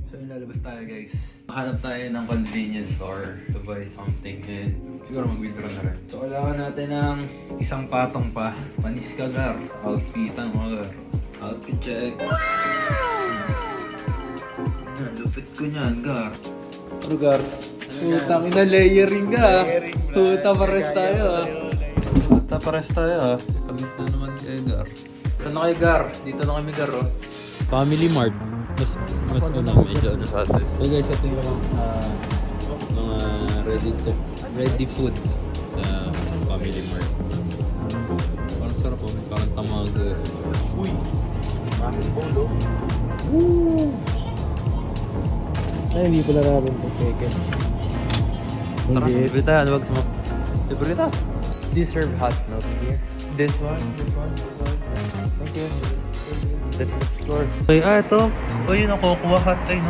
So yun, lalabas tayo guys. Hanap tayo ng convenience store to buy something and siguro mag-withdraw na rin. So kailangan natin ng isang patong pa. Panis ka gar. Outfitan mo gar. Outfit check. Yan, lupit ko niyan gar. Ano gar? Putang ina, layering ka. Puta, pares tayo ah. Puta, pares tayo ah. Palis na naman kayo gar. Saan na kayo gar? Dito na kami gar oh. Family Mart. Mas una, medyo ano sa atin. So guys, ito yung mga ready food sa Family Mart. Parang sarap oh, parang tamago. Uy! Maraming bolo. Woo! Ay, hindi pala namin ito, Keke. Tara, Hindi. libre tayo. Wag mo. Libre tayo. Do you serve hot milk here? This one? Okay. Let's explore. Okay, ito. O yun, nakukuha hot ay no.